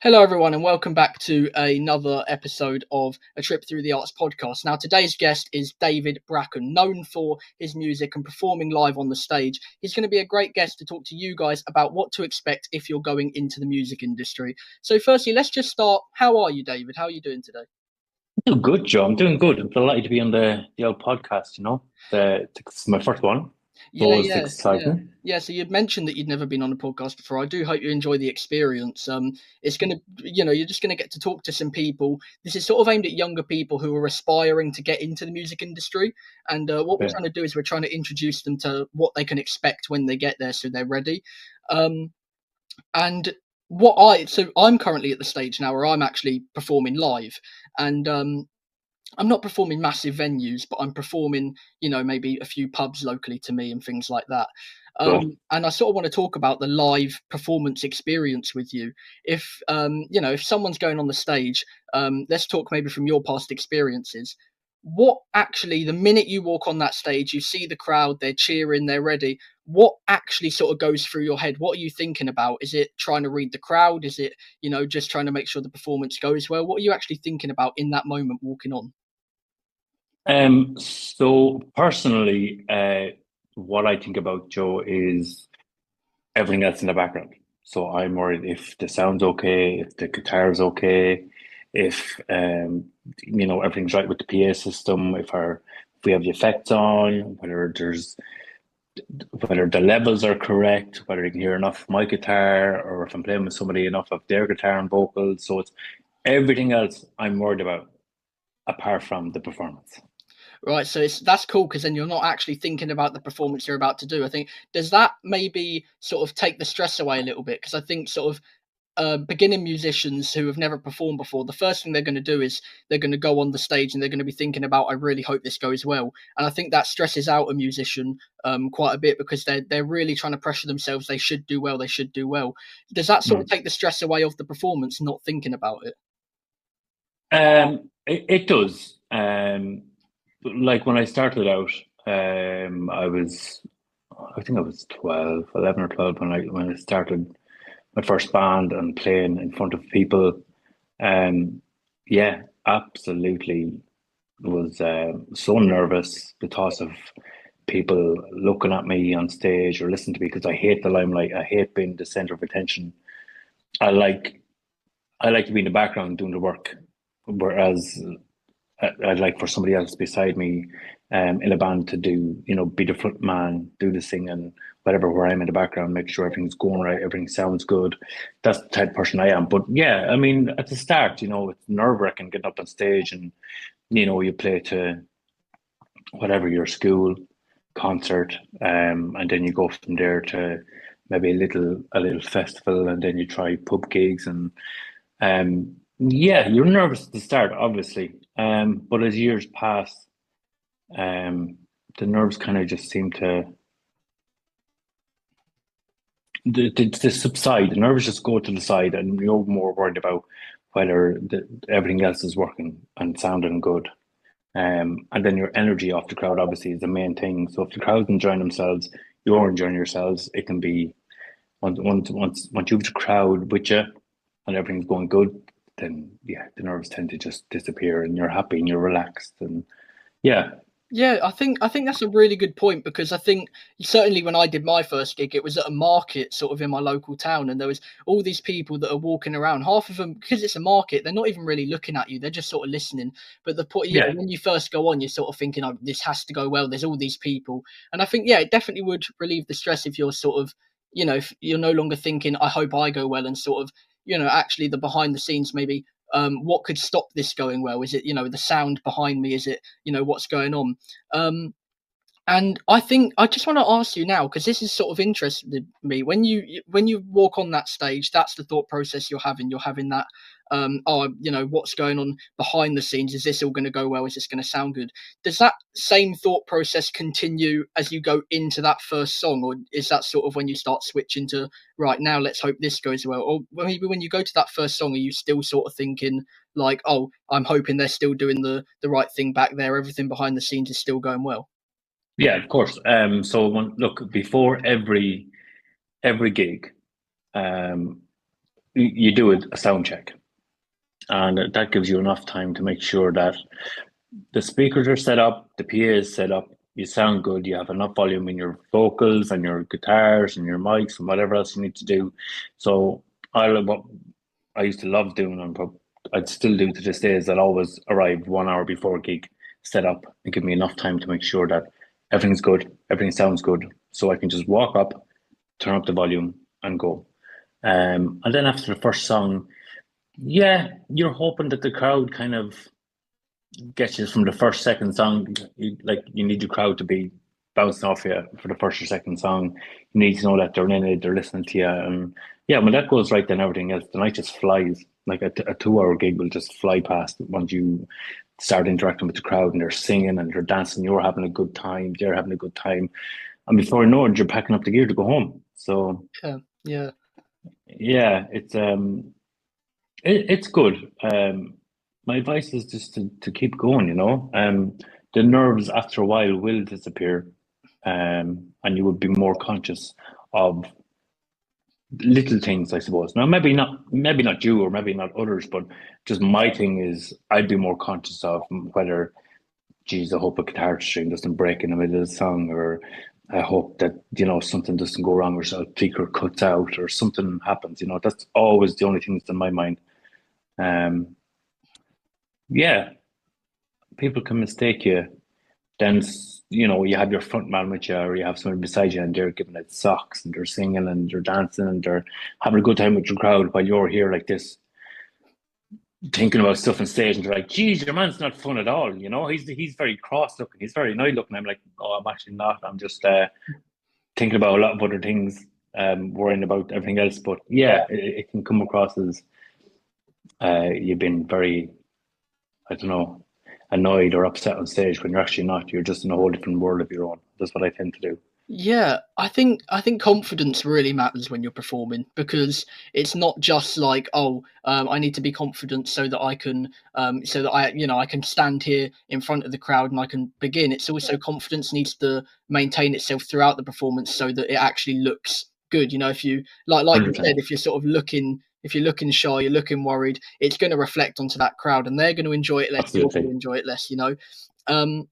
Hello, everyone, and welcome back to another episode of A Trip Through the Arts podcast. Now, today's guest is David Bracken, known for his music and performing live on the stage. He's going to be a great guest to talk to you guys about what to expect if you're going into the music industry. So, firstly, let's just start. How are you, David? How are you doing today? Doing good, Joe. I'm doing good. I'm delighted to be on the old podcast, It's my first one. Yeah, So it's yeah, yeah, exciting. yeah. So you'd mentioned that you'd never been on a podcast before. I do hope you enjoy the experience. It's gonna, you're just gonna get to talk to some people. This is sort of aimed at younger people who are aspiring to get into the music industry. And what we're Yeah. trying to do is we're trying to introduce them to what they can expect when they get there, so they're ready. Um, and so I'm currently at the stage now where I'm actually performing live, and I'm not performing massive venues, but I'm performing, maybe a few pubs locally to me and things like that. Cool. And I sort of want to talk about the live performance experience with you. If someone's going on the stage, let's talk maybe from your past experiences. What actually, the minute you walk on that stage, you see the crowd, they're cheering, they're ready. What actually sort of goes through your head? What are you thinking about? Is it trying to read the crowd? Is it, just trying to make sure the performance goes well? What are you actually thinking about in that moment walking on? So personally, what I think about Joe is everything else in the background. So I'm worried if the sound's okay, if the guitar's okay, if everything's right with the PA system, if we have the effects on, whether the levels are correct, whether you can hear enough of my guitar, or if I'm playing with somebody enough of their guitar and vocals. So it's everything else I'm worried about apart from the performance. Right, so that's cool because then you're not actually thinking about the performance you're about to do. I think does that maybe sort of take the stress away a little bit? Because I think sort of beginning musicians who have never performed before, the first thing they're going to do is they're going to go on the stage and they're going to be thinking about, I really hope this goes well. And I think that stresses out a musician quite a bit because they're really trying to pressure themselves. They should do well. They should do well. Does that sort of Mm. take the stress away of the performance, not thinking about it? It does. Like when I started out, I think I was 12, 11 or 12 when I started my first band and playing in front of people. Yeah, absolutely was so nervous. The thoughts of people looking at me on stage or listening to me because I hate the limelight. I hate being the center of attention. I like I like to be in the background doing the work, whereas I'd like for somebody else beside me in a band to do, be the front man, do the singing, whatever, where I'm in the background, make sure everything's going right, everything sounds good. That's the type of person I am. But yeah, I mean, at the start, it's nerve-wracking getting up on stage and, you play to whatever your school concert, and then you go from there to maybe a little festival, and then you try pub gigs, and yeah, you're nervous at the start, obviously, but as years pass, um, the nerves kind of just seem to to subside. The nerves just go to the side, and you're more worried about whether everything else is working and sounding good. And then your energy off the crowd obviously is the main thing. So if the crowd's enjoying themselves, you're enjoying yourselves. It can be once you've the crowd with you and everything's going good, then yeah, the nerves tend to just disappear and you're happy and you're relaxed and yeah. Yeah, I think that's a really good point because I think certainly when I did my first gig, it was at a market sort of in my local town, and there was all these people that are walking around. Half of them, because it's a market, they're not even really looking at you; they're just sort of listening. But the point, Yeah. when you first go on, you're sort of thinking, "Oh, this has to go well." There's all these people, and I think yeah, it definitely would relieve the stress if you're sort of, if you're no longer thinking, "I hope I go well," and sort of, actually the behind the scenes maybe. What could stop this going well? Is it, the sound behind me? Is it, what's going on? Um, and I think I just want to ask you now because this is sort of interested me when you walk on that stage. That's the thought process you're having. You're having that, what's going on behind the scenes? Is this all going to go well? Is this going to sound good? Does that same thought process continue as you go into that first song, or is that sort of when you start switching to right now? Let's hope this goes well. Or maybe when you go to that first song, are you still sort of thinking like, oh, I'm hoping they're still doing the right thing back there. Everything behind the scenes is still going well. Yeah, of course. So look, before every gig, um you do a sound check, and that gives you enough time to make sure that the speakers are set up, the PA is set up, you sound good, you have enough volume in your vocals and your guitars and your mics and whatever else you need to do. So what I used to love doing, and I'd still do to this day, is I'd always arrive 1 hour before a gig, set up, and give me enough time to make sure that everything's good, everything sounds good, so I can just walk up, turn up the volume, and go. And then after the first song, yeah, you're hoping that the crowd kind of gets you from the first, second song. You need the crowd to be bouncing off you for the first or second song. You need to know that they're in it, they're listening to you. And yeah, when that goes right, then everything else, the night just flies. Like a 2 hour gig will just fly past once you start interacting with the crowd and they're singing and they're dancing. You're having a good time, they're having a good time. And before you know it, you're packing up the gear to go home. So Yeah, yeah, yeah, it's good. My advice is just to keep going, you know. The nerves after a while will disappear, and you would be more conscious of little things, I suppose. Now, maybe not you, or maybe not others, but just my thing is, I'd be more conscious of whether, geez, I hope a guitar string doesn't break in the middle of the song, or I hope that, something doesn't go wrong, or a speaker cuts out, or something happens. That's always the only thing that's in my mind. Um, yeah, people can mistake you. Then you have your front man with you, or you have someone beside you, and they're giving it socks, and they're singing, and they're dancing, and they're having a good time with your crowd, while you're here like this, thinking about stuff on stage, and they're like, "Geez, your man's not fun at all." He's very cross looking, he's very annoyed looking. I'm like, "Oh, I'm actually not. I'm just thinking about a lot of other things, worrying about everything else." But yeah, it can come across as you've been very, I don't know, annoyed or upset on stage, when you're actually not. You're just in a whole different world of your own. That's what I tend to do. yeah. I think confidence really matters when you're performing, because it's not just like, oh, I need to be confident so that I can stand here in front of the crowd and I can begin. It's also confidence needs to maintain itself throughout the performance so that it actually looks good. If you like you said, 100%. if you're looking shy, you're looking worried, it's going to reflect onto that crowd, and they're going to enjoy it less. You're going to Absolutely. enjoy it less. Um,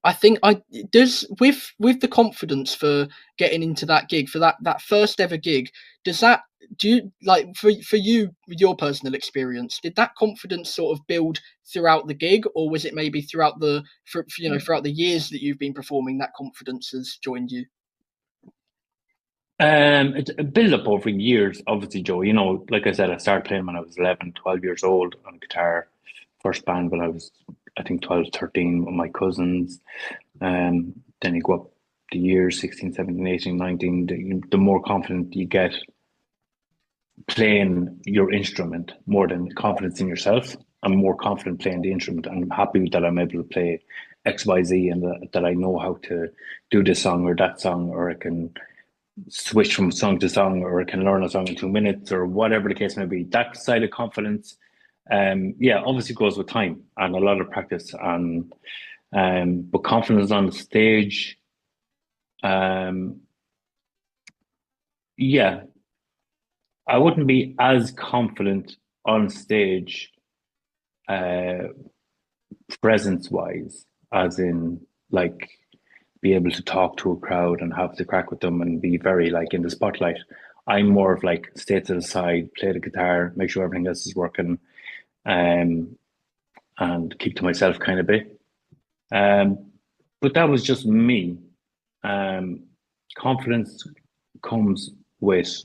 I think I does with the confidence for getting into that gig, for that first ever gig. Does that do you like for you, with your personal experience? Did that confidence sort of build throughout the gig, or was it maybe throughout the years that you've been performing, that confidence has joined you? It's a build up over years, obviously, Joe. Like I said, I started playing when I was 11, 12 years old on guitar. First band when I was, I think, 12, 13 with my cousins. Then you go up the years, 16, 17, 18, 19. The more confident you get playing your instrument, more than confidence in yourself. I'm more confident playing the instrument. I'm happy that I'm able to play X, Y, Z, and that I know how to do this song or that song, or I can switch from song to song, or I can learn a song in 2 minutes, or whatever the case may be. That side of confidence, yeah, obviously goes with time and a lot of practice. And but confidence on the stage, um, yeah, I wouldn't be as confident on stage, uh, presence wise, as in, like, be able to talk to a crowd and have the crack with them and be very, like, in the spotlight. I'm more of like, stay to the side, play the guitar, make sure everything else is working, um, and keep to myself kind of bit. Um, but that was just me. Um, Confidence comes with,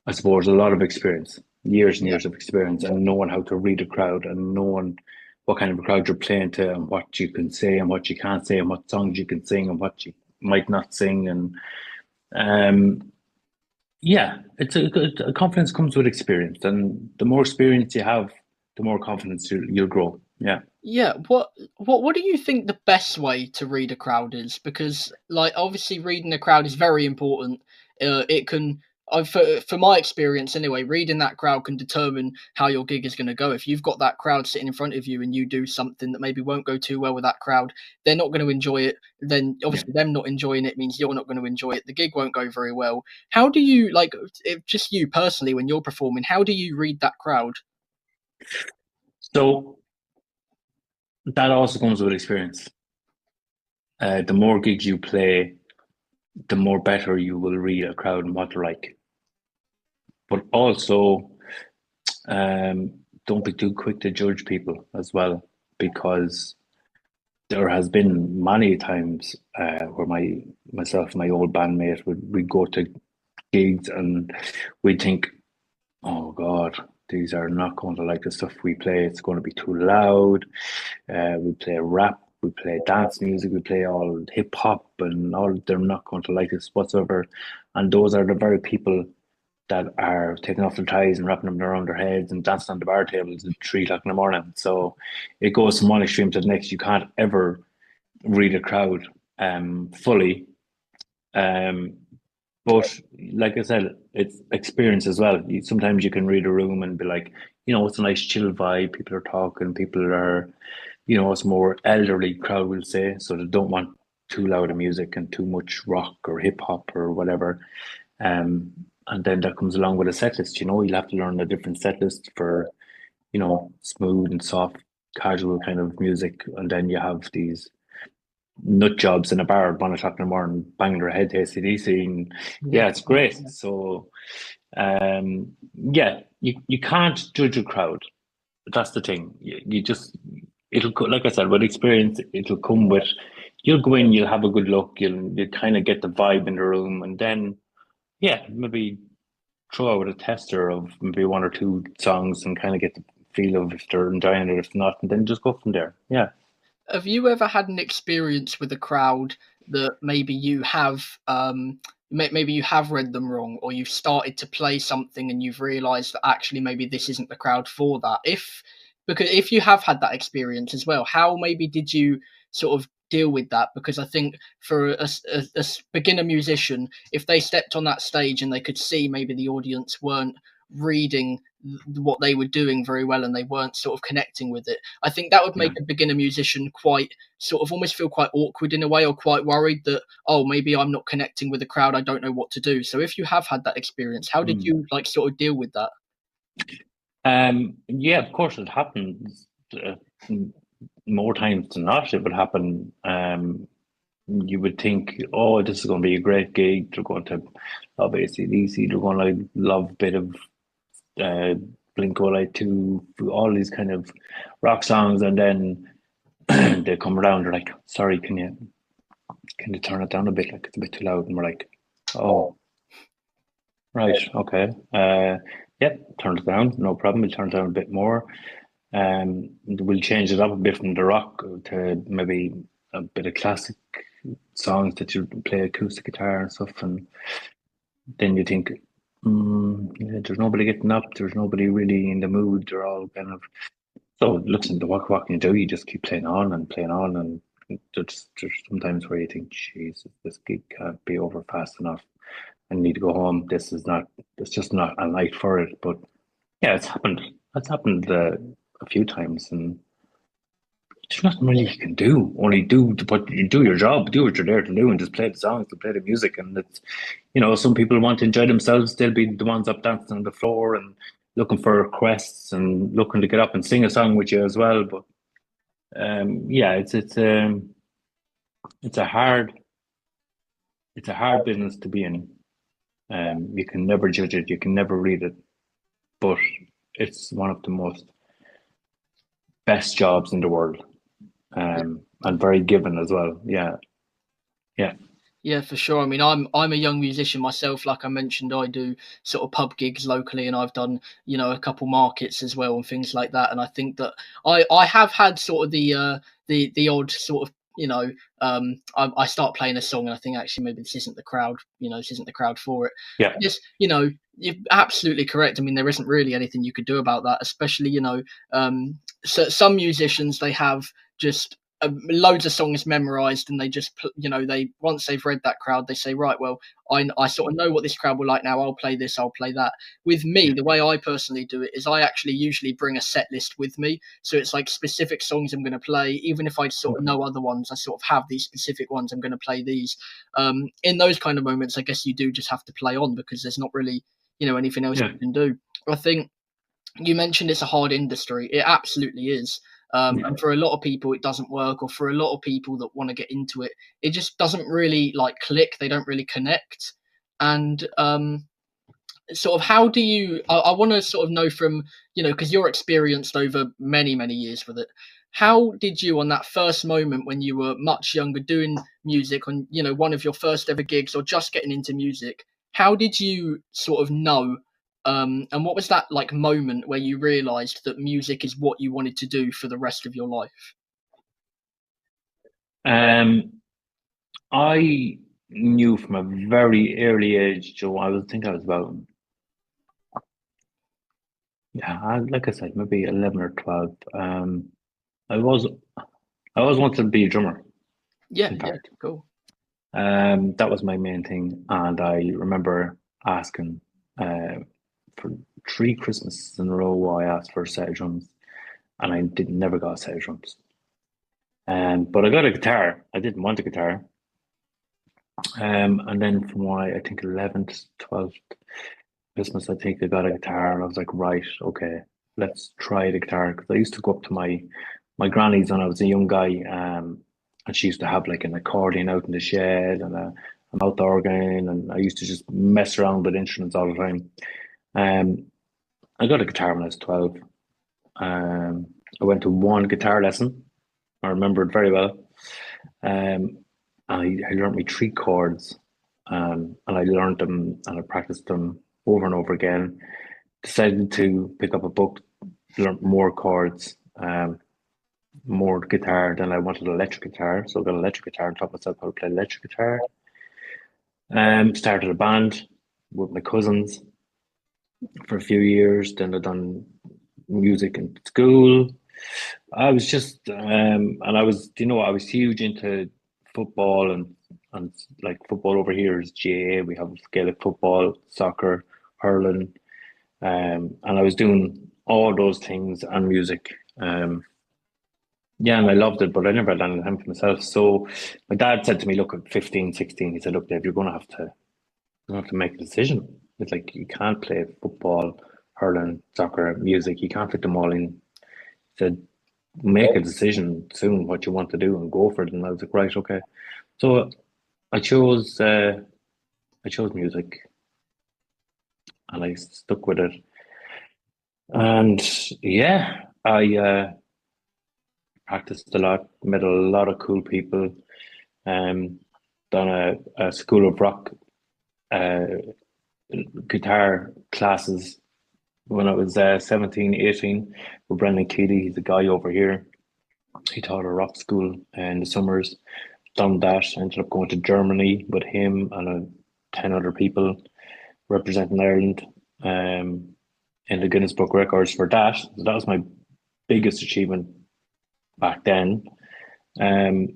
I suppose, a lot of experience, years and Yeah, years of experience, and knowing how to read a crowd, and knowing what kind of a crowd you're playing to, and what you can say and what you can't say, and what songs you can sing and what you might not sing. And um, yeah, confidence comes with experience, and the more experience you have, the more confidence you'll grow. Yeah. yeah. What do you think the best way to read a crowd is? Because, like, obviously reading a crowd is very important. It can For my experience anyway, reading that crowd can determine how your gig is going to go. If you've got that crowd sitting in front of you and you do something that maybe won't go too well with that crowd, they're not going to enjoy it. Then Yeah. obviously them not enjoying it means you're not going to enjoy it. The gig won't go very well. How do you like, just you personally, when you're performing, how do you read that crowd? So that also comes with experience. The more gigs you play, the more better you will read a crowd and what they're like. But also, um, don't be too quick to judge people as well, because there has been many times where myself and my old bandmate would go to gigs and we'd think, oh God, these are not going to like the stuff we play. It's going to be too loud. We play rap, we play dance music, we play all hip hop, and all. They're not going to like this whatsoever. And those are the very people that are taking off their ties and wrapping them around their heads and dancing on the bar tables at 3 o'clock in the morning. So it goes from one extreme to the next. You can't ever read a crowd fully. Um, but like I said, it's experience as well. Sometimes you can read a room and be like, it's a nice chill vibe. People are talking. People are, it's more elderly crowd, we'll say. So they don't want too loud of music and too much rock or hip hop or whatever. Um, and then that comes along with a set list. You'll have to learn a different set list for, smooth and soft, casual kind of music. And then you have these nut jobs in a bar at 1 o'clock in the morning, banging their head to AC/DC, and Yeah. yeah, it's great. So, yeah, you can't judge a crowd. That's the thing. You just like I said, with experience, it'll come with. You'll go in, you'll have a good look, you kind of get the vibe in the room, and then yeah, maybe throw out a tester of maybe one or two songs and kind of get the feel of if they're enjoying it, if not, and then just go from there. Yeah. Have you ever had an experience with a crowd that maybe you have maybe you have read them wrong, or you've started to play something and you've realized that actually maybe this isn't the crowd for that? Because if you have had that experience as well, how maybe did you sort of deal with that? Because I think for a beginner musician, if they stepped on that stage and they could see maybe the audience weren't reading what they were doing very well and they weren't sort of connecting with it, I think that would Yeah. make a beginner musician quite sort of almost feel quite awkward in a way, or quite worried that, oh, maybe I'm not connecting with the crowd, I don't know what to do. So if you have had that experience, how did Mm. you like sort of deal with that? Yeah, of course it happens. More times than not, it would happen. You would think, oh, this is going to be a great gig. They're going to love AC/DC. They're going to love a bit of uh, Blink-182, all these kind of rock songs, and then they come around. They're like, "Sorry, can you turn it down a bit? Like it's a bit too loud." And we're like, "Oh, right, okay. Yep, turn it down. No problem. We'll turn it down a bit more. We'll change it up a bit from the rock to maybe a bit of classic songs that you play acoustic guitar and stuff." And then you think, yeah, there's nobody getting up. There's nobody really in the mood. They're all kind of. So listen, what can you do? You just keep playing on and playing on, and there's sometimes where you think, Jesus, this gig can't be over fast enough. I need to go home. It's just not a night for it. But yeah, it's happened. That's happened a few times, and there's nothing really you can do. Only do your job, do what you're there to do, and just play the songs, and play the music. And it's, some people want to enjoy themselves. They'll be the ones up dancing on the floor and looking for requests and looking to get up and sing a song with you as well. But yeah, it's a hard business to be in. You can never judge it. You can never read it, but it's one of the most best jobs in the world, and very given as well. Yeah, yeah, Yeah, for sure. I mean, I'm a young musician myself. Like I mentioned, I do sort of pub gigs locally, and I've done a couple markets as well and things like that. And I think that I have had sort of the odd sort of I start playing a song and I think actually maybe this isn't the crowd. This isn't the crowd for it. yeah, Just you're absolutely correct. I mean, there isn't really anything you could do about that, especially so some musicians, they have just loads of songs memorized, and they just they once they've read that crowd, they say, right, well, I sort of know what this crowd will like now. I'll play this, I'll play that. With me, Yeah. the way I personally do it is I actually usually bring a set list with me, so it's like specific songs I'm going to play. Even if I sort of Okay. know other ones, I sort of have these specific ones I'm going to play these. In those kind of moments, I guess you do just have to play on, because there's not really anything else Yeah. you can do. I think you mentioned it's a hard industry. It absolutely is. Yeah. And for a lot of people, it doesn't work, or for a lot of people that want to get into it, it just doesn't really like click. They don't really connect. And sort of, how do you? I want to sort of know from because you're experienced over many many years with it. How did you, on that first moment when you were much younger, doing music on one of your first ever gigs, or just getting into music? How did you sort of know? And what was that like moment where you realised that music is what you wanted to do for the rest of your life? Um, I knew from a very early age, Joe. I was about, yeah, like I said, maybe 11 or 12. I was I always wanted to be a drummer. Yeah, In yeah, fact, cool. that was my main thing, and I remember asking uh, for 3 Christmases in a row. I asked for a set of drums, and I did never got a set of drums. But I got a guitar. I didn't want a guitar. And then from I think 11th, 12th Christmas, I think I got a guitar, and I was like, right, okay, let's try the guitar. Because I used to go up to my granny's when I was a young guy, and she used to have like an accordion out in the shed and a mouth organ, and I used to just mess around with instruments all the time. Um, I got a guitar when I was 12. Um, I went to one guitar lesson. I remember it very well. Um, I learned my 3 chords, and I learned them and I practiced them over and over again. Decided to pick up a book, learn more chords, more guitar. Then I wanted an electric guitar, so I got an electric guitar and taught myself how to play electric guitar. Started a band with my cousins for a few years. Then I done music in school. I was just, and I was, I was huge into football and like football over here is GAA. We have Gaelic football, soccer, hurling, and I was doing all those things and music. Yeah, and I loved it, but I never had any time for myself. So my dad said to me, look, at 15, 16, he said, look, Dave, you have to make a decision. It's like you can't play football, hurling, soccer, music. You can't fit them all in. He said, make a decision soon what you want to do and go for it. And I was like, right, okay. So I chose uh, I chose music and I stuck with it. And yeah, I practiced a lot, met a lot of cool people, um, done a school of rock uh, guitar classes when I was 17, 18 with Brendan Keeley. He's a guy over here. He taught a rock school in the summers. Done that. Ended up going to Germany with him and 10 other people representing Ireland in the Guinness Book Records for that. So that was my biggest achievement back then. Um,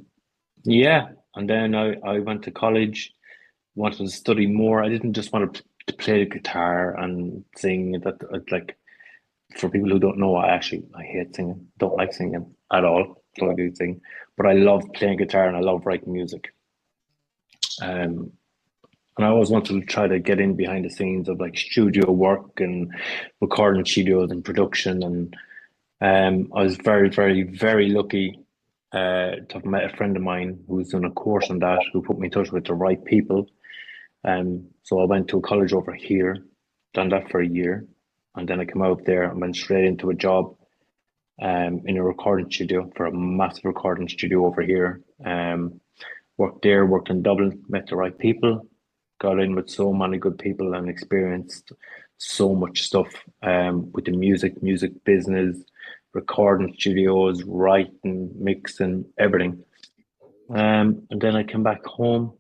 yeah. And then I went to college, wanted to study more. I didn't just want to play the guitar and sing. That like for people who don't know, I hate singing. Don't like singing at all. Don't do sing, but I love playing guitar and I love writing music. Um, and I always wanted to try to get in behind the scenes of like studio work and recording studios and production. And I was very, very, very lucky to have met a friend of mine who was doing a course on that, who put me in touch with the right people. So I went to a college over here, done that for a year, and then I came out there and went straight into a job in a recording studio for a massive recording studio over here. Worked there, worked in Dublin, met the right people, got in with so many good people and experienced so much stuff with the music business, recording studios, writing, mixing, everything. And then I came back home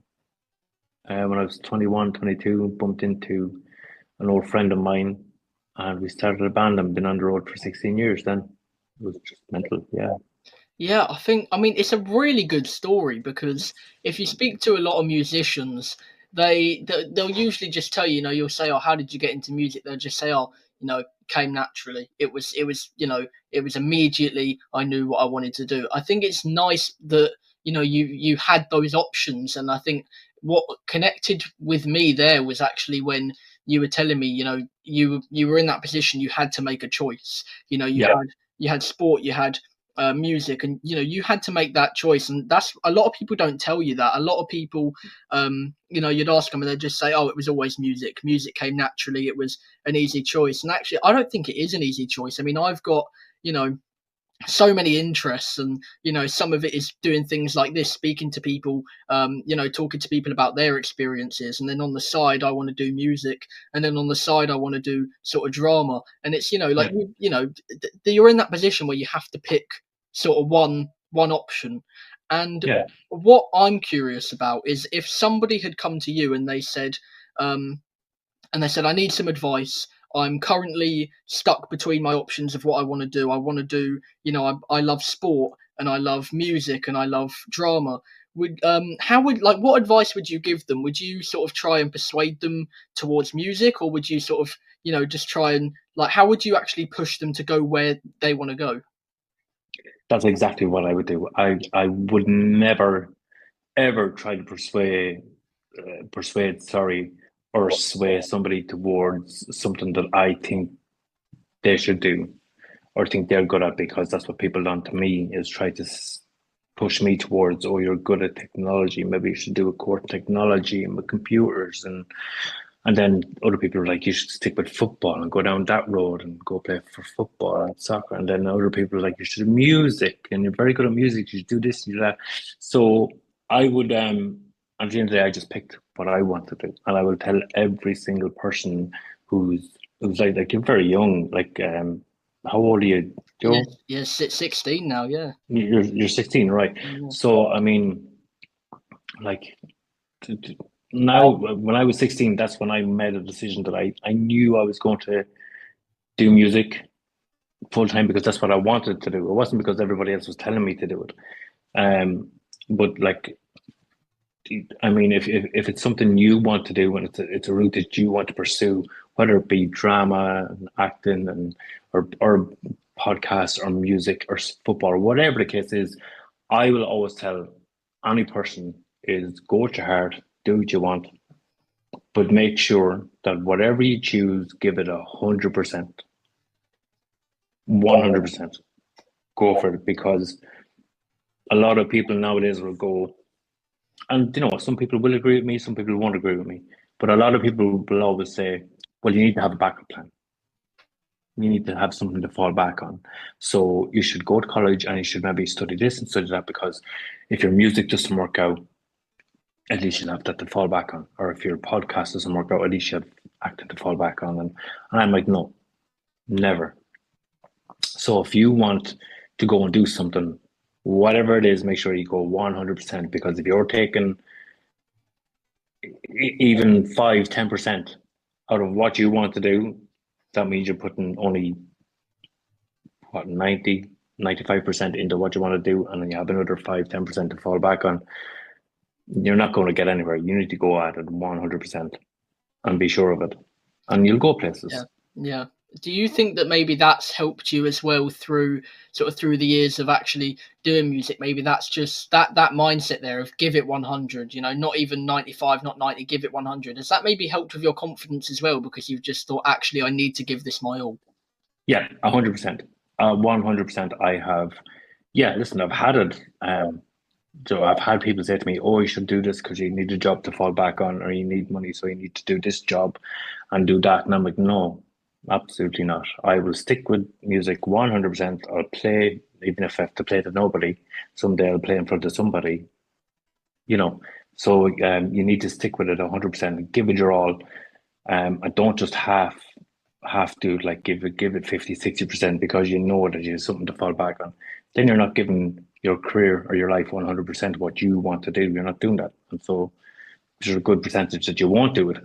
when I was 21, 22, bumped into an old friend of mine and we started a band and been on the road for 16 years then. It was just mental, yeah. Yeah, I mean, it's a really good story because if you speak to a lot of musicians, they'll usually just tell you, you'll say, "Oh, how did you get into music?" They'll just say, "Oh, came naturally. It was immediately I knew what I wanted to do." I think it's nice that, you had those options, and I think what connected with me there was actually when you were telling me, you were in that position, you had to make a choice. Yeah, You had sport, you had music, and you had to make that choice, and that's a lot of people don't tell you that. A lot of people, you'd ask them and they'd just say, "Oh, it was always music came naturally, it was an easy choice." And actually, I don't think it is an easy choice. I mean, I've got, you know so many interests, and some of it is doing things like this, speaking to people, talking to people about their experiences, and then on the side I want to do music, and then on the side I want to do sort of drama. And it's, like, yeah, you're in that position where you have to pick sort of one option. And yeah. what I'm curious about is if somebody had come to you um and they said, "I need some advice. I'm currently stuck between my options of what I want to do. I want to do, I love sport, and I love music, and I love drama." What advice would you give them? Would you sort of try and persuade them towards music, or would you sort of, just try and, like, how would you actually push them to go where they want to go? That's exactly what I would do. I would never ever try to persuade, sorry, or sway somebody towards something that I think they should do or think they're good at, because that's what people done to me, is try to push me towards, oh, you're good at technology, maybe you should do a course in technology and with computers, and then other people are like, you should stick with football and go down that road and go play for football and soccer. And then other people are like, you should do music and you're very good at music, you should do this, you do that. So I would, at the end of the day, I just picked what I want to do. And I will tell every single person who's like you're very young, like, how old are you, Yes, Joe? yes, it's 16 now. Yeah. You're 16, right? Yeah. So, I mean, like, now when I was 16, that's when I made a decision that I knew I was going to do music full time, because that's what I wanted to do. It wasn't because everybody else was telling me to do it. But like, I mean, if it's something you want to do and it's a route that you want to pursue, whether it be drama and acting and or podcasts or music or football or whatever the case is, I will always tell any person is go with your heart, do what you want, but make sure that whatever you choose, give it 100%, 100%. Go for it, because a lot of people nowadays will go, and some people will agree with me, some people won't agree with me, but a lot of people will always say, well, you need to have a backup plan. You need to have something to fall back on. So you should go to college and you should maybe study this and study that, because if your music doesn't work out, at least you'll have that to fall back on. Or if your podcast doesn't work out, at least you have acting to fall back on. And I'm like, no, never. So if you want to go and do something, whatever it is, make sure you go 100%, because if you're taking even 5, 10% out of what you want to do, that means you're putting only what 90, 95% into what you want to do, and then you have another 5, 10% to fall back on. You're not going to get anywhere. You need to go at it 100% and be sure of it, and you'll go Yeah. places. Yeah. Do you think that maybe that's helped you as well through through the years of actually doing music? Maybe that's just that mindset there of give it 100, not even 95, not 90, give it 100. Has that maybe helped with your confidence as well, because you've just thought, actually, I need to give this my all? Yeah, 100%. 100%. I have. Yeah, listen, I've had it. So I've had people say to me, "Oh, you should do this because you need a job to fall back on, or you need money, so you need to do this job and do that." And I'm like, "No, absolutely not. I will stick with music 100%. I'll play, even if I have to play to nobody. Someday I'll play in front of somebody, you know. So you need to stick with it 100%. Give it your all. I don't just have to like give it 50, 60% because you know that you have something to fall back on. Then you're not giving your career or your life 100% what you want to do. You're not doing that. And so there's a good percentage that you won't do it,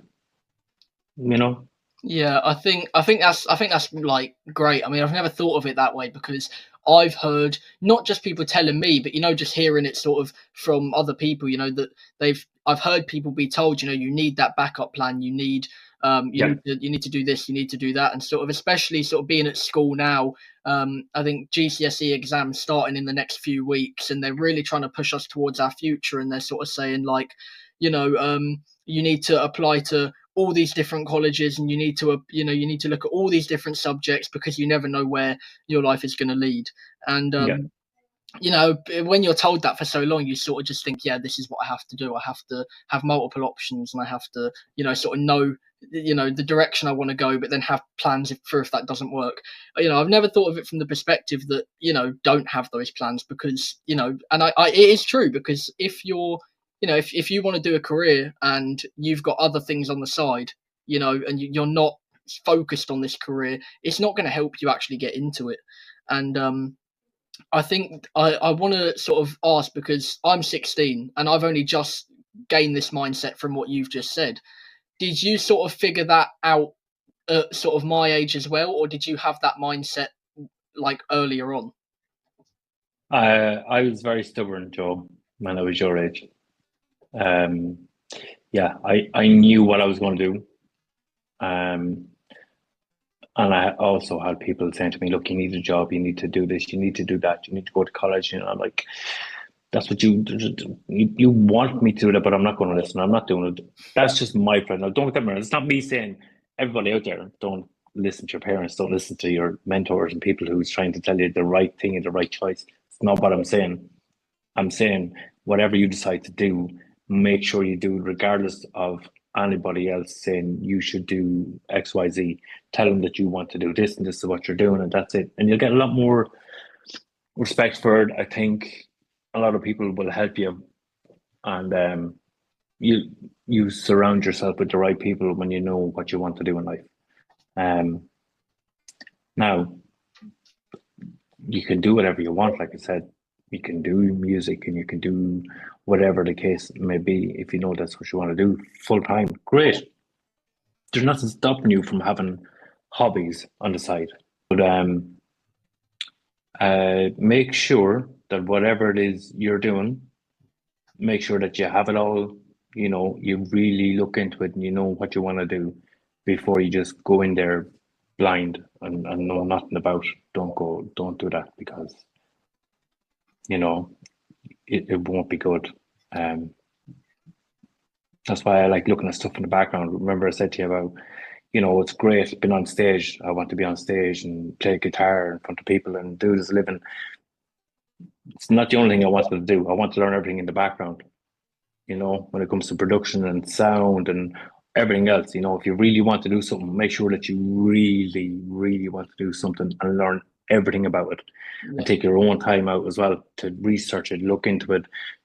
you know? Yeah, I think that's like great. I mean, I've never thought of it that way because I've heard not just people telling me, but just hearing it sort of from other people. That I've heard people be told, you need that backup plan. Yeah, You need to do this, you need to do that, and sort of especially sort of being at school now. I think GCSE exams starting in the next few weeks, and they're really trying to push us towards our future, and they're sort of saying like, you need to apply to all these different colleges, and you need to look at all these different subjects because you never know where your life is going to lead. And yeah, when you're told that for so long, you sort of just think, yeah, this is what I have to do. I have to have multiple options, and I have to sort of know the direction I want to go, but then have plans if that doesn't work. I've never thought of it from the perspective that don't have those plans, because and it is true, because if you're if you want to do a career and you've got other things on the side, and you're not focused on this career, it's not going to help you actually get into it. And I think I want to sort of ask, because I'm 16 and I've only just gained this mindset from what you've just said. Did you sort of figure that out at sort of my age as well, or did you have that mindset like earlier on? I was very stubborn, Joe, when I was your age. Um, yeah, I knew what I was going to do. Um, and I also had people saying to me, look, you need a job, you need to do this, you need to do that, you need to go to college. I'm like, that's what you want me to do that, but I'm not going to listen. I'm not doing it. That's just my friend. Now, don't get me wrong. It's not me saying everybody out there don't listen to your parents, don't listen to your mentors and people who's trying to tell you the right thing and the right choice. It's not what I'm saying. I'm saying whatever you decide to do, make sure you do it regardless of anybody else saying you should do X, Y, Z. Tell them that you want to do this and this is what you're doing, and that's it. And you'll get a lot more respect for it. I think a lot of people will help you, and you you surround yourself with the right people when you know what you want to do in life. Um, Now you can do whatever you want. Like I said, you can do music and you can do whatever the case may be. If you know that's what you want to do full time, great. There's nothing stopping you from having hobbies on the side. But make sure that whatever it is you're doing, make sure that you have it all. You really look into it and you know what you want to do before you just go in there blind and know nothing about. Don't do that, because you know it won't be good. Um, that's why I like looking at stuff in the background. Remember, I said to you about, it's great being on stage. I want to be on stage and play guitar in front of people and do this living. It's not the only thing I want to do. I want to learn everything in the background, when it comes to production and sound and everything else. If you really want to do something, make sure that you really, really want to do something and learn everything about it, and Yeah. take your own time out as well to research it, look into it,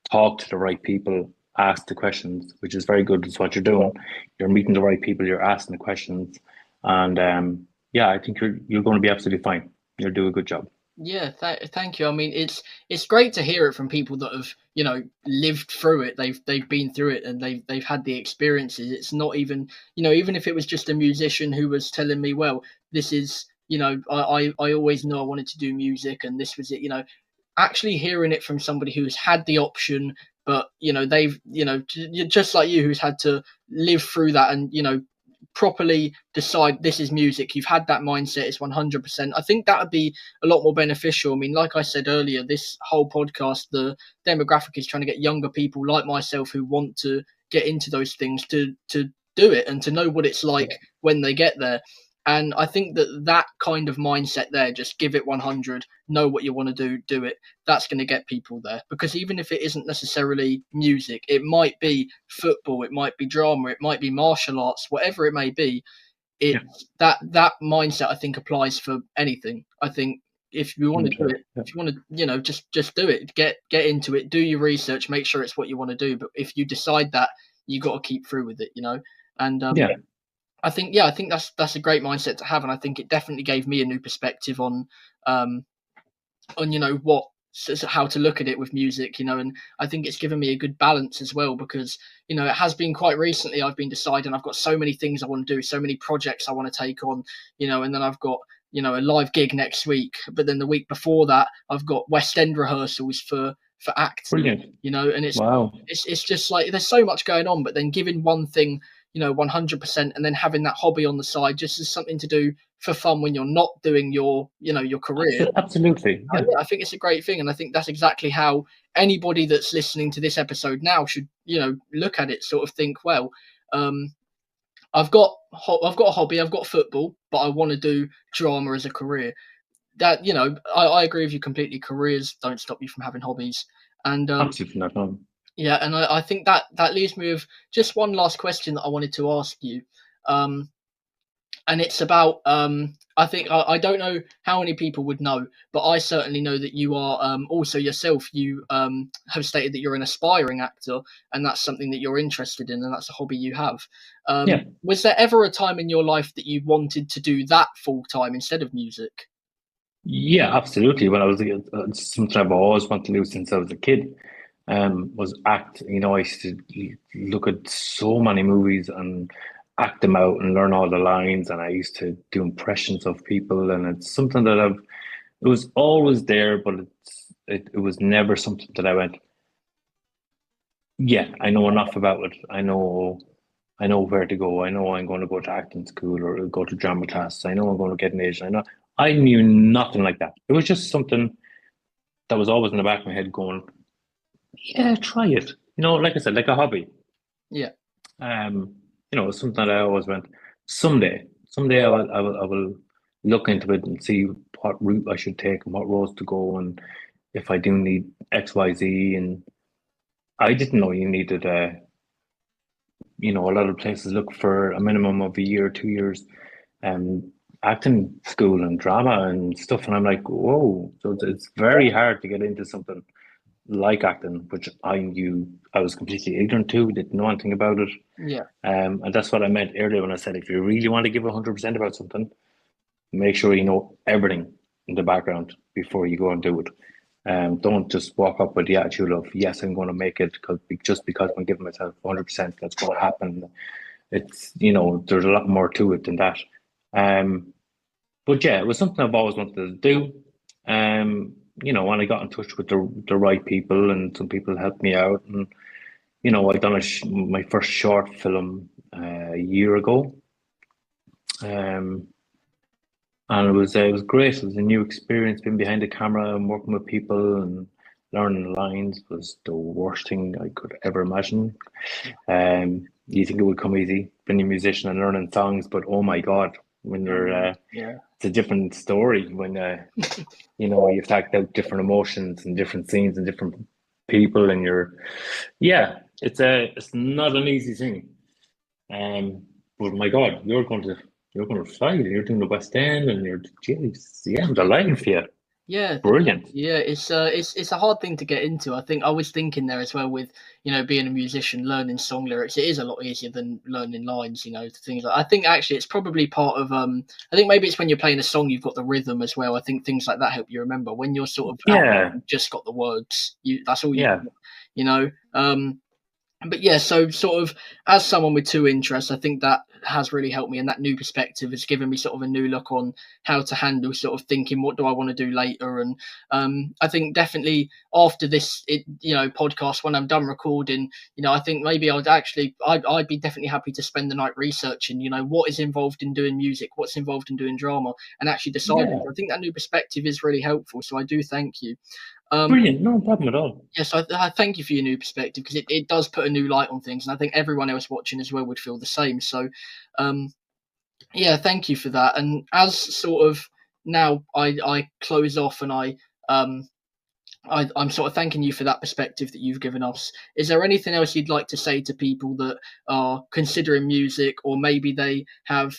talk to the right people, ask the questions, which is very good. It's what you're doing. You're meeting the right people, you're asking the questions, and yeah, I think you're going to be absolutely fine. You'll do a good job. Yeah, thank you. I mean, it's great to hear it from people that have lived through it. They've been through it, and they've had the experiences. It's not even even if it was just a musician who was telling me, well, this is I always knew I wanted to do music, and this was it. Actually hearing it from somebody who's had the option, but they've just like you, who's had to live through that, and properly decide this is music. You've had that mindset. It's 100%. I think that would be a lot more beneficial. I mean, like I said earlier, this whole podcast, the demographic is trying to get younger people like myself who want to get into those things to do it and to know what it's like when they get there. And I think that kind of mindset there, just give it 100, know what you want to do it. That's going to get people there, because even if it isn't necessarily music, it might be football, it might be drama, it might be martial arts, whatever it may be. It Yeah, that mindset, I think, applies for anything. I think if you want to do 100%. it, Yeah, if you want to, just do it. Get into it. Do your research. Make sure it's what you want to do. But if you decide that, you got to keep through with it. And yeah, I think that's a great mindset to have, and I think it definitely gave me a new perspective um, on what how to look at it with music, and I think it's given me a good balance as well, because it has been quite recently I've been deciding I've got so many things I want to do, so many projects I want to take on, and then I've got a live gig next week, but then the week before that I've got West End rehearsals for acting, Brilliant. and it's Wow. it's just like there's so much going on, but then giving one thing 100%, and then having that hobby on the side just as something to do for fun when you're not doing your career. Absolutely. Yeah. Yeah, I think it's a great thing, and I think that's exactly how anybody that's listening to this episode now should, look at it. Sort of think, well, um, I've got a hobby, I've got football, but I want to do drama as a career. That I agree with you completely. Careers don't stop you from having hobbies, and Absolutely not. No. yeah, and I think that leaves me with just one last question that I wanted to ask you. Um, and it's about I think I don't know how many people would know, but I certainly know that you are also yourself. You have stated that you're an aspiring actor, and that's something that you're interested in, and that's a hobby you have. Yeah. Was there ever a time in your life that you wanted to do that full time instead of music? Yeah, absolutely. When I was a kid, something I've always wanted to do since I was a kid, was act. I used to look at so many movies and act them out and learn all the lines. And I used to do impressions of people, and it's something that it was always there, but it was never something that I went, yeah, I know enough about it. I know where to go. I know I'm going to go to acting school or go to drama class. I know I'm going to get an agent. I knew nothing like that. It was just something that was always in the back of my head going, yeah, try it. Like I said, like a hobby. Yeah, Um, it's something that I always went, someday I will look into it and see what route I should take and what roads to go, and if I do need X, Y, Z. And I didn't know you needed a lot of places look for a minimum of a year, 2 years, acting school and drama and stuff. And I'm like, whoa. So it's very hard to get into something like acting, which I knew I was completely ignorant to, didn't know anything about it. yeah, And that's what I meant earlier when I said if you really want to give 100% about something, make sure you know everything in the background before you go and do it. Don't just walk up with the attitude of yes, I'm going to make it just because I'm giving myself 100%, that's going to happen. It's there's a lot more to it than that. Um, but yeah, it was something I've always wanted to do. When I got in touch with the right people, and some people helped me out, and I done my first short film a year ago. Um, and it was great. It was a new experience being behind the camera and working with people and learning lines was the worst thing I could ever imagine. You think it would come easy being a musician and learning songs, but oh my God, when you're yeah, it's a different story when you've act out different emotions and different scenes and different people, and yeah, it's not an easy thing. Um, but my God, you're going to fly. You're doing the West End, and geez, yeah, I'm delighted for you. yeah. Brilliant. Yeah, it's a hard thing to get into. I think I was thinking there as well with being a musician, learning song lyrics. It is a lot easier than learning lines. Things like I think actually it's probably part of I think maybe it's when you're playing a song you've got the rhythm as well. I think things like that help you remember when you're sort of Yeah, you've just got the words. That's all you yeah. you know. But yeah, so sort of as someone with two interests, I think that has really helped me, and that new perspective has given me sort of a new look on how to handle sort of thinking, what do I want to do later? And I think definitely after this, podcast, when I'm done recording, I think maybe I'd be definitely happy to spend the night researching, what is involved in doing music, what's involved in doing drama, and actually deciding. Yeah. I think that new perspective is really helpful. So I do thank you. Um, Brilliant. No problem at all. Yes, I thank you for your new perspective, because it does put a new light on things, and I think everyone else watching as well would feel the same. So, um, yeah, thank you for that. And as sort of now I close off, and I'm sort of thanking you for that perspective that you've given us. Is there anything else you'd like to say to people that are considering music, or maybe they have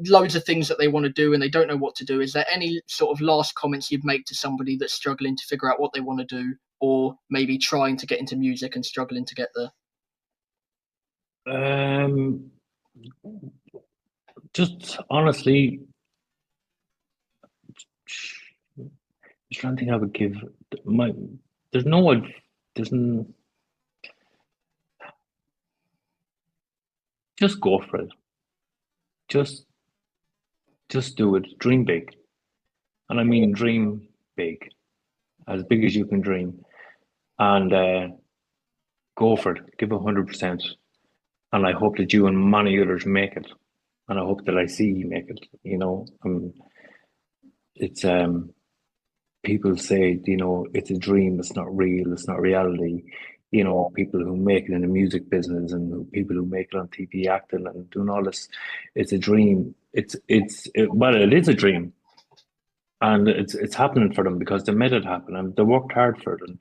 loads of things that they want to do and they don't know what to do? Is there any sort of last comments you'd make to somebody that's struggling to figure out what they want to do, or maybe trying to get into music and struggling to get there? Um, just honestly, trying to think I would give my. There's no. There's just go for it. Just just do it. Dream big, and I mean dream big, as big as you can dream, and go for it. Give 100%, and I hope that you and many others make it, and I hope that I see you make it. It's people say, it's a dream, it's not real, it's not reality. People who make it in the music business and people who make it on TV acting and doing all this, it's a dream. Well, it is a dream, and it's happening for them because they made it happen and they worked hard for it. And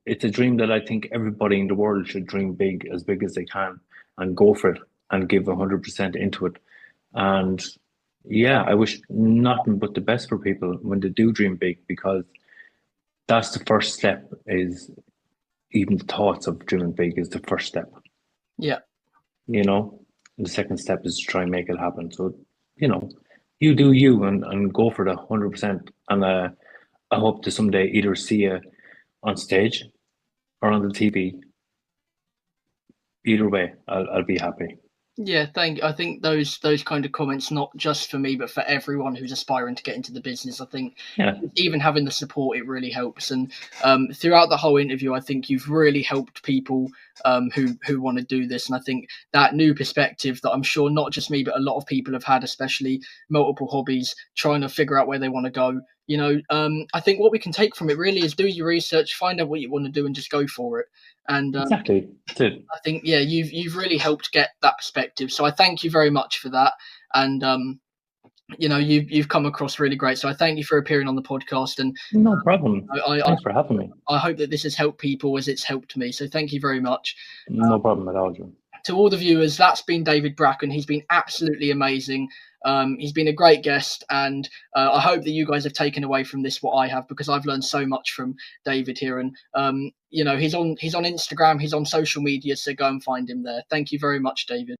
it's a dream that I think everybody in the world should dream big as they can, and go for it and give 100% into it. And yeah, I wish nothing but the best for people when they do dream big, because that's the first step. Is even the thoughts of dreaming big is the first step. Yeah. And the second step is to try and make it happen. So, you do you and go for the 100%. And I hope to someday either see you on stage or on the TV. Either way, I'll be happy. Yeah, I think those kind of comments, not just for me, but for everyone who's aspiring to get into the business. I think even having the support, it really helps. And throughout the whole interview, I think you've really helped people who want to do this. And I think that new perspective that I'm sure not just me, but a lot of people have had, especially multiple hobbies, trying to figure out where they want to go. I think what we can take from it really is do your research, find out what you want to do, and just go for it. And exactly, that's it. I think you've really helped get that perspective. So I thank you very much for that. And you've come across really great. So I thank you for appearing on the podcast. And no problem. Thanks for having me. I hope that this has helped people as it's helped me. So thank you very much. No problem at all, John. To all the viewers, that's been David Bracken. He's been absolutely amazing. He's been a great guest, and I hope that you guys have taken away from this what I have, because I've learned so much from David here. And he's on Instagram, he's on social media, so go and find him there. Thank you very much, David.